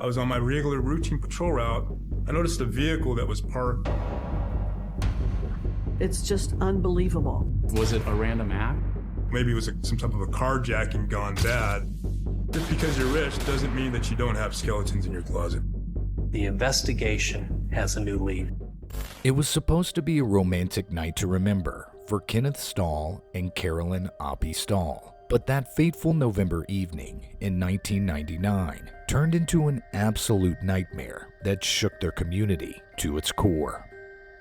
I was on my regular routine patrol route. I noticed a vehicle that was parked. It's just unbelievable. Was it a random act? Maybe it was some type of a carjacking gone bad. Just because you're rich doesn't mean that you don't have skeletons in your closet. The investigation has a new lead. It was supposed to be a romantic night to remember for Kenneth Stahl and Carolyn Oppie Stahl. But that fateful November evening in 1999 turned into an absolute nightmare that shook their community to its core.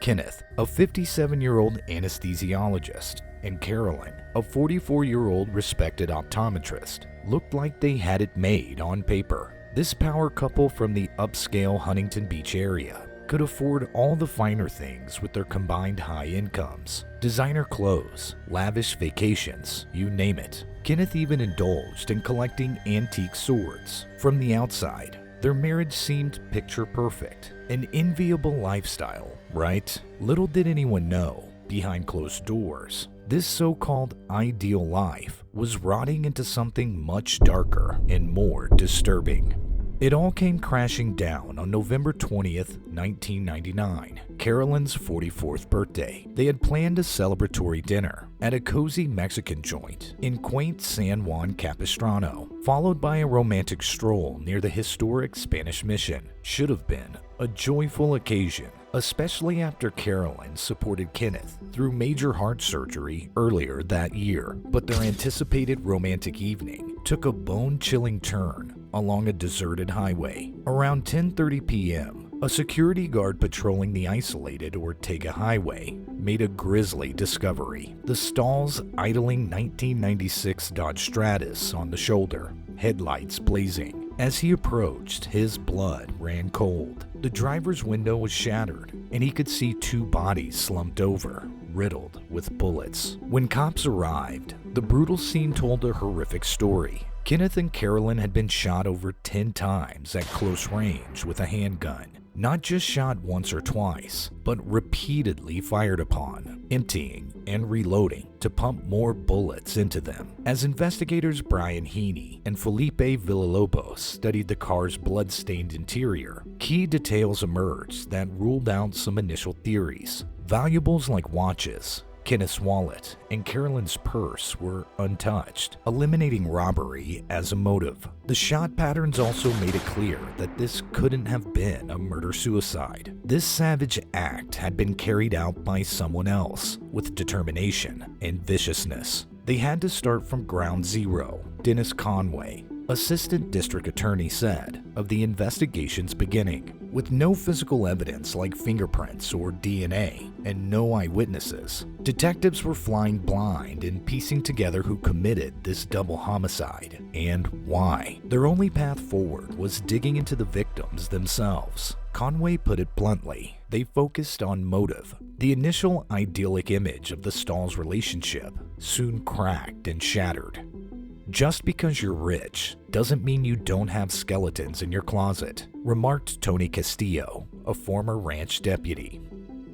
Kenneth, a 57-year-old anesthesiologist, and Carolyn, a 44-year-old respected optometrist, looked like they had it made on paper. This power couple from the upscale Huntington Beach area could afford all the finer things with their combined high incomes. Designer clothes, lavish vacations, you name it. Kenneth even indulged in collecting antique swords. From the outside, their marriage seemed picture perfect, an enviable lifestyle, right? Little did anyone know, behind closed doors, this so-called ideal life was rotting into something much darker and more disturbing. It all came crashing down on November 20th, 1999, Carolyn's 44th birthday. They had planned a celebratory dinner at a cozy Mexican joint in quaint San Juan Capistrano, followed by a romantic stroll near the historic Spanish Mission. Should have been a joyful occasion, especially after Carolyn supported Kenneth through major heart surgery earlier that year. But their anticipated romantic evening took a bone-chilling turn along a deserted highway. Around 10:30 p.m., a security guard patrolling the isolated Ortega Highway made a grisly discovery. The Stahls idling 1996 Dodge Stratus on the shoulder, headlights blazing. As he approached, his blood ran cold. The driver's window was shattered, and he could see two bodies slumped over, riddled with bullets. When cops arrived, the brutal scene told a horrific story. Kenneth and Carolyn had been shot over 10 times at close range with a handgun. Not just shot once or twice, but repeatedly fired upon, emptying and reloading to pump more bullets into them. As investigators Brian Heaney and Felipe Villalobos studied the car's blood-stained interior, key details emerged that ruled out some initial theories. Valuables like watches, Kenneth's wallet, and Carolyn's purse were untouched, eliminating robbery as a motive. The shot patterns also made it clear that this couldn't have been a murder-suicide. This savage act had been carried out by someone else, with determination and viciousness. They had to start from ground zero. Dennis Conway, Assistant District Attorney, said of the investigation's beginning. With no physical evidence like fingerprints or DNA and no eyewitnesses, detectives were flying blind and piecing together who committed this double homicide and why. Their only path forward was digging into the victims themselves. Conway put it bluntly, they focused on motive. The initial idyllic image of the Stahls' relationship soon cracked and shattered. Just because you're rich doesn't mean you don't have skeletons in your closet, remarked Tony Castillo, a former ranch deputy.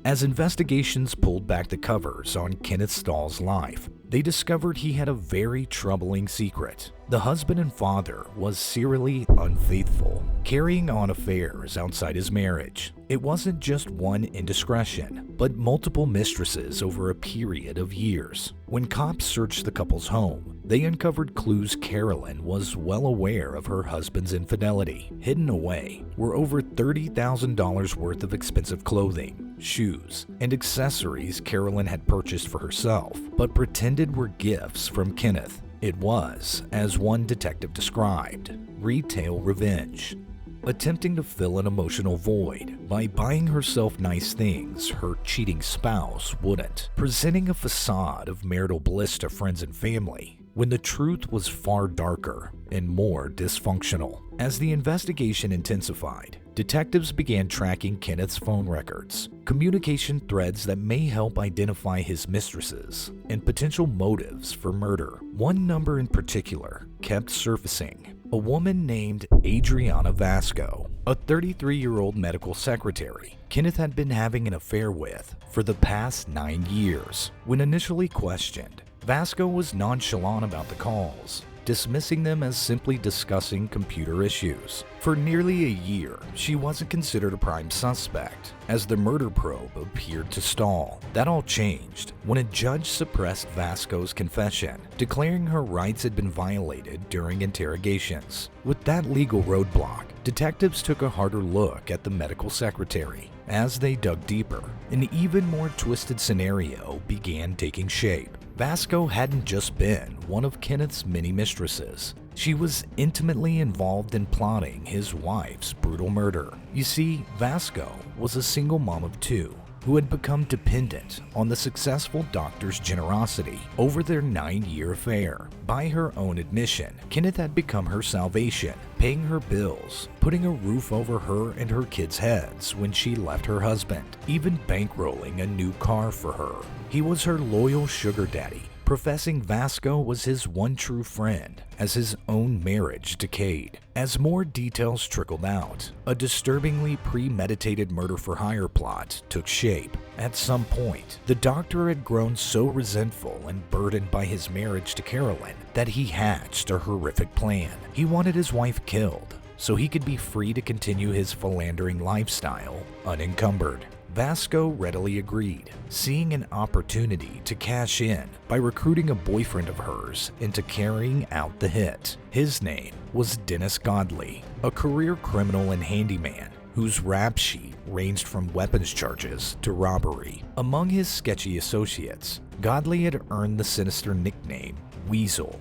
As investigations pulled back the covers on Kenneth Stahl's life, they discovered he had a very troubling secret. The husband and father was serially unfaithful, carrying on affairs outside his marriage. It wasn't just one indiscretion, but multiple mistresses over a period of years. When cops searched the couple's home, they uncovered clues Carolyn was well aware of her husband's infidelity. Hidden away were over $30,000 worth of expensive clothing, shoes, and accessories Carolyn had purchased for herself, but pretended were gifts from Kenneth. It was, as one detective described, retail revenge. Attempting to fill an emotional void by buying herself nice things her cheating spouse wouldn't, presenting a facade of marital bliss to friends and family, when the truth was far darker and more dysfunctional. As the investigation intensified, detectives began tracking Kenneth's phone records, communication threads that may help identify his mistresses, and potential motives for murder. One number in particular kept surfacing. A woman named Adriana Vasco, a 33-year-old medical secretary Kenneth had been having an affair with for the past 9 years. When initially questioned, Vasco was nonchalant about the calls, dismissing them as simply discussing computer issues. For nearly a year, she wasn't considered a prime suspect, as the murder probe appeared to stall. That all changed when a judge suppressed Vasco's confession, declaring her rights had been violated during interrogations. With that legal roadblock, detectives took a harder look at the medical secretary. As they dug deeper, an even more twisted scenario began taking shape. Vasco hadn't just been one of Kenneth's many mistresses. She was intimately involved in plotting his wife's brutal murder. You see, Vasco was a single mom of two who had become dependent on the successful doctor's generosity over their 9-year affair. By her own admission, Kenneth had become her salvation, paying her bills, putting a roof over her and her kids' heads when she left her husband, even bankrolling a new car for her. He was her loyal sugar daddy, professing Vasco was his one true friend as his own marriage decayed. As more details trickled out, a disturbingly premeditated murder-for-hire plot took shape. At some point, the doctor had grown so resentful and burdened by his marriage to Carolyn that he hatched a horrific plan. He wanted his wife killed so he could be free to continue his philandering lifestyle unencumbered. Vasco readily agreed, seeing an opportunity to cash in by recruiting a boyfriend of hers into carrying out the hit. His name was Dennis Godley, a career criminal and handyman whose rap sheet ranged from weapons charges to robbery. Among his sketchy associates, Godley had earned the sinister nickname Weasel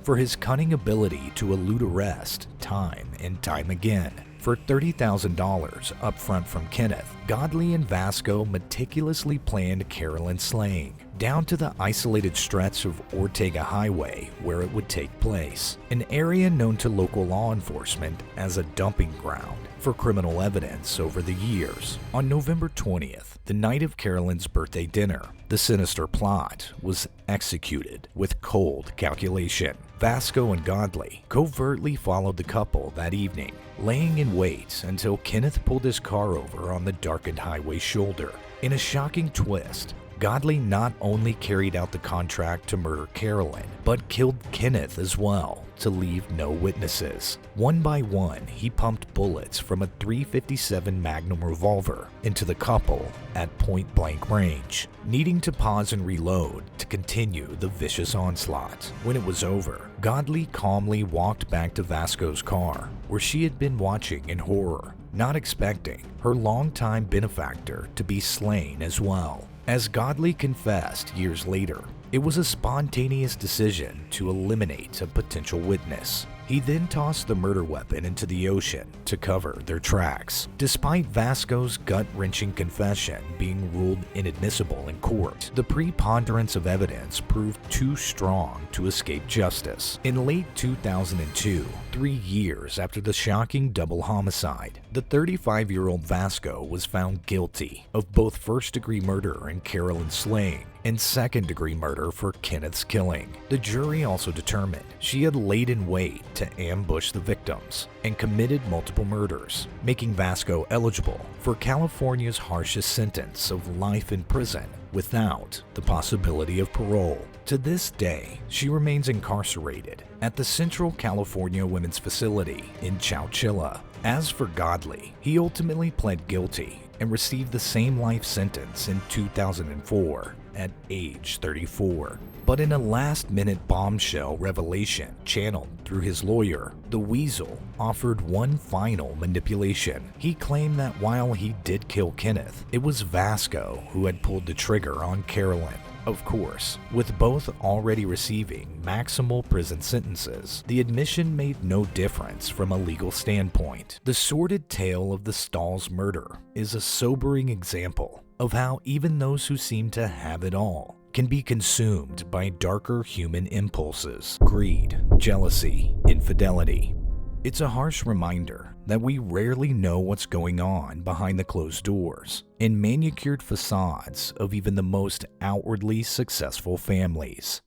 for his cunning ability to elude arrest time and time again. For $30,000 upfront from Kenneth, Godley and Vasco meticulously planned Carolyn's slaying, down to the isolated stretch of Ortega Highway where it would take place, an area known to local law enforcement as a dumping ground for criminal evidence over the years. On November 20th, the night of Carolyn's birthday dinner, the sinister plot was executed with cold calculation. Vasco and Godley covertly followed the couple that evening, laying in wait until Kenneth pulled his car over on the darkened highway shoulder. In a shocking twist, Godley not only carried out the contract to murder Carolyn, but killed Kenneth as well to leave no witnesses. One by one, he pumped bullets from a .357 Magnum revolver into the couple at point-blank range, needing to pause and reload to continue the vicious onslaught. When it was over, Godley calmly walked back to Vasco's car, where she had been watching in horror, not expecting her longtime benefactor to be slain as well. As Godley confessed years later, it was a spontaneous decision to eliminate a potential witness. He then tossed the murder weapon into the ocean to cover their tracks. Despite Vasco's gut-wrenching confession being ruled inadmissible in court, the preponderance of evidence proved too strong to escape justice. In late 2002, 3 years after the shocking double homicide, the 35-year-old Vasco was found guilty of both first-degree murder and Carolyn's slaying and second-degree murder for Kenneth's killing. The jury also determined she had laid in wait to ambush the victims and committed multiple murders, making Vasco eligible for California's harshest sentence of life in prison without the possibility of parole. To this day, she remains incarcerated at the Central California Women's Facility in Chowchilla. As for Godley, he ultimately pled guilty and received the same life sentence in 2004 at age 34. But in a last-minute bombshell revelation channeled through his lawyer, the Weasel offered one final manipulation. He claimed that while he did kill Kenneth, it was Vasco who had pulled the trigger on Carolyn. Of course, with both already receiving maximal prison sentences, the admission made no difference from a legal standpoint. The sordid tale of the Stahls murder is a sobering example of how even those who seem to have it all can be consumed by darker human impulses, greed, jealousy, infidelity. It's a harsh reminder that we rarely know what's going on behind the closed doors and manicured facades of even the most outwardly successful families.